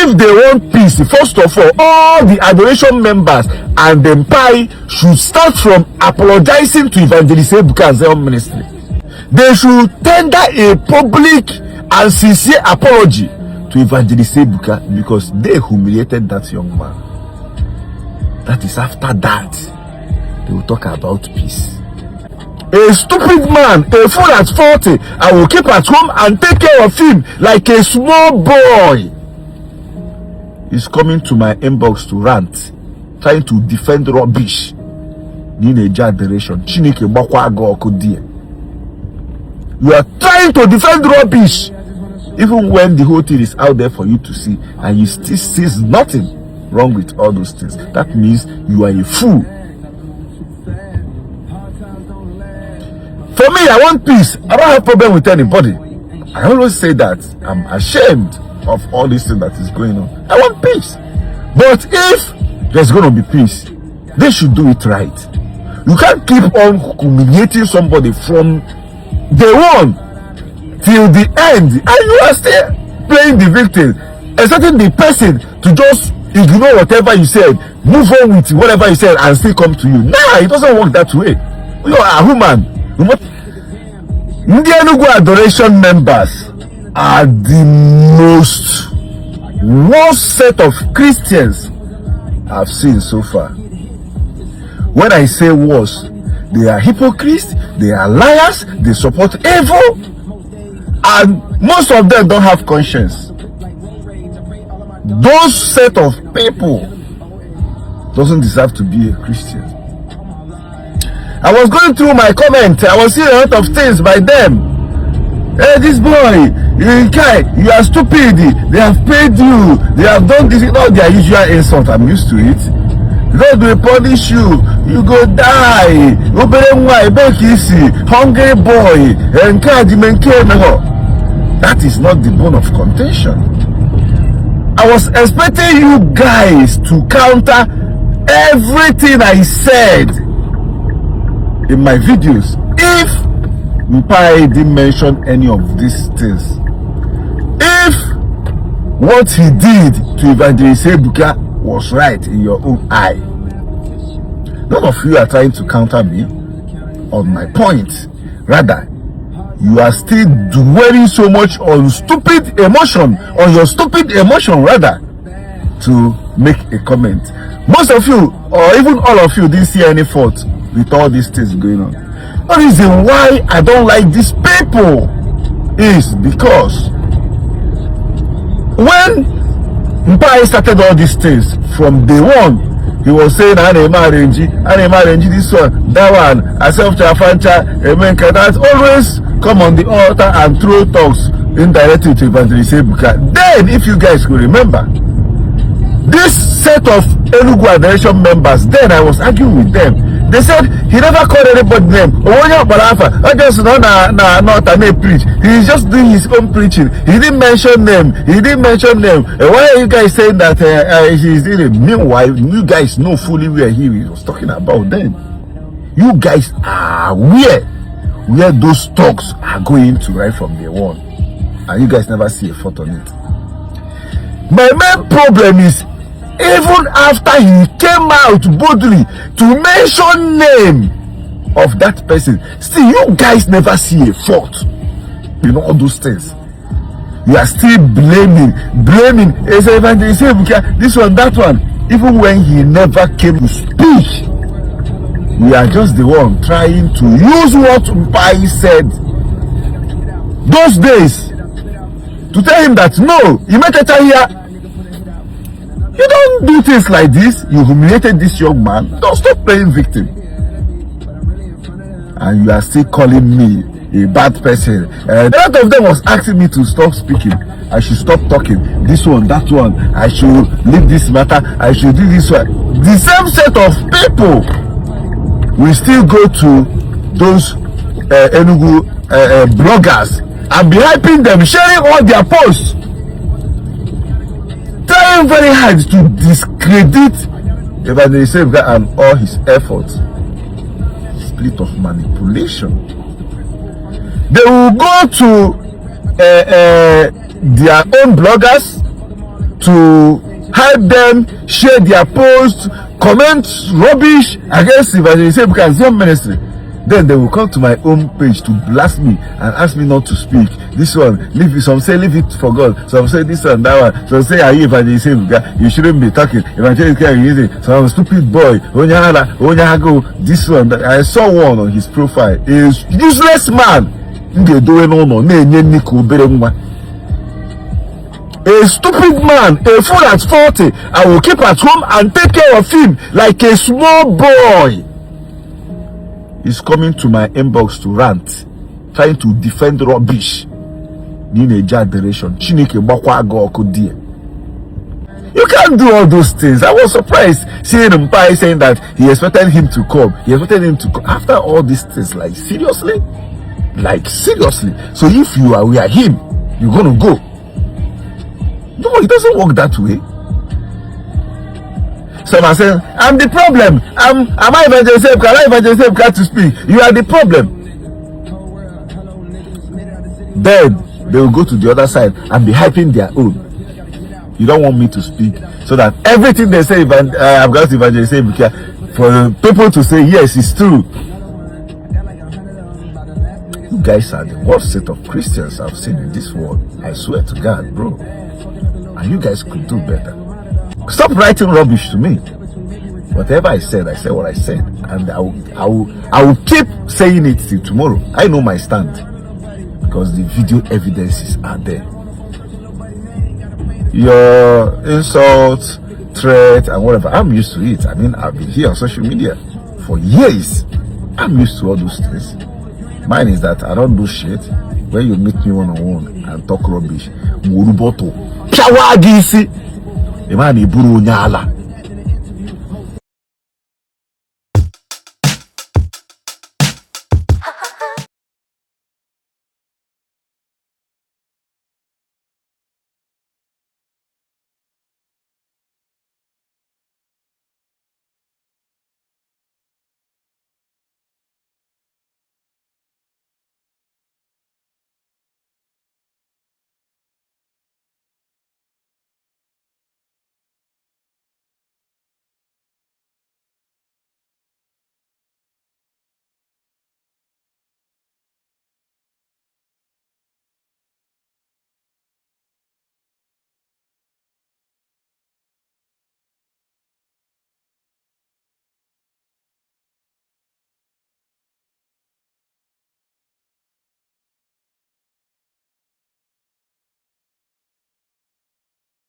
if they want peace, first of all the adoration members and the pie should start from apologizing to Evangelist Ebuka's ministry. They should tender a public and sincere apology to Evangelist Ebuka because they humiliated that young man. That is after that they will talk about peace. A stupid man, a fool at 40, I will keep at home and take care of him like a small boy. He's coming to my inbox to rant, trying to defend rubbish. Generation. You are trying to defend rubbish, even when the whole thing is out there for you to see, and you still see nothing wrong with all those things. That means you are a fool. For me, I want peace. I don't have problem with anybody. I always say that I'm ashamed of all this thing that is going on. I want peace. But if there's going to be peace, they should do it right. You can't keep on humiliating somebody from day one till the end, and you are still playing the victim, expecting the person to just ignore whatever you said, move on with whatever you said, and still come to you. Nah, it doesn't work that way. You are a human. Nigerian adoration members are the most worst set of Christians I've seen so far. When I say worst, they are hypocrites, they are liars, they support evil, and most of them don't have conscience. Those set of people doesn't deserve to be a Christian. I was going through my comment, I was seeing a lot of things by them. Hey, this boy, you are stupid, they have paid you, they have done this, all their usual insult. I'm used to it. God will punish you, you go die. Hungry boy, that is not the bone of contention. I was expecting you guys to counter everything I said in my videos. If Mpai didn't mention any of these things, if what he did to Evangelist Ebuka was right in your own eye, none of you are trying to counter me on my point. Rather, you are still dwelling so much on stupid emotion, on your stupid emotion, rather, to make a comment. Most of you, or even all of you, didn't see any fault with all these things going on. The reason why I don't like these people is because when Mpai started all these things from day one, he was saying, I arrange this one, that one, I self-chafancha, amen. That always come on the altar and throw talks indirectly to Evangelist Ebuka. Then, if you guys could remember, this set of Enugu adoration members, then I was arguing with them. They said he never called anybody's name. I just preach. He's just doing his own preaching. He didn't mention them. Why are you guys saying that he's doing it? Meanwhile, you guys know fully where he was talking about then. You guys are where those talks are going to right from day one. And you guys never see a thought on it. My main problem is, even after he came out boldly to mention name of that person, still you guys never see a fault in all those things. You are still blaming as Evangelist Ebuka, this one, that one, even when he never came to speak. We are just the one trying to use what Mpai said those days to tell him that no, you met a here. You don't do things like this. You humiliated this young man. Don't stop playing victim. And you are still calling me a bad person. A lot of them was asking me to stop speaking. I should stop talking. This one, that one. I should leave this matter. I should do this one. The same set of people will still go to those Enugu bloggers and be hyping them, sharing all their posts, trying very hard to discredit Evangelist Ebuka and all his efforts. Split of manipulation. They will go to their own bloggers to help them share their posts, comment rubbish against Evangelist Ebuka's own ministry. Then they will come to my own page to blast me and ask me not to speak. This one, leave it. Some say leave it for God. Some say this one, that one. Some say, are you Evangelist Ebuka? You shouldn't be talking. Evangelist Ebuka is using some stupid boy. This one. I saw one on his profile. Is useless man. A stupid man, a fool at 40. I will keep at home and take care of him like a small boy. Is coming to my inbox to rant, trying to defend rubbish. In a generation, you can't do all those things. I was surprised seeing him saying that he expected him to come. He expected him to come after all these things. Like seriously, So if we are him, you're gonna go. No, it doesn't work that way. Some are saying, I'm the problem. Am I Evangelist Ebuka? Am I Evangelist Ebuka to speak? You are the problem. Then they will go to the other side and be hyping their own. You don't want me to speak, so that everything they say, I've got Evangelist Ebuka, for people to say yes, it's true. You guys are the worst set of Christians I've seen in this world. I swear to God, bro. And you guys could do better. Stop writing rubbish to me. Whatever I said what I said, and I will keep saying it till tomorrow. I know my stand because the video evidences are there. Your insults, threat, and whatever, I'm used to it. I mean, I've been here on social media for years. I'm used to all those things. Mine is that I don't do shit. When you meet me one-on-one and talk rubbish, Muruboto, Pawagisi. The man is Buru Nyala.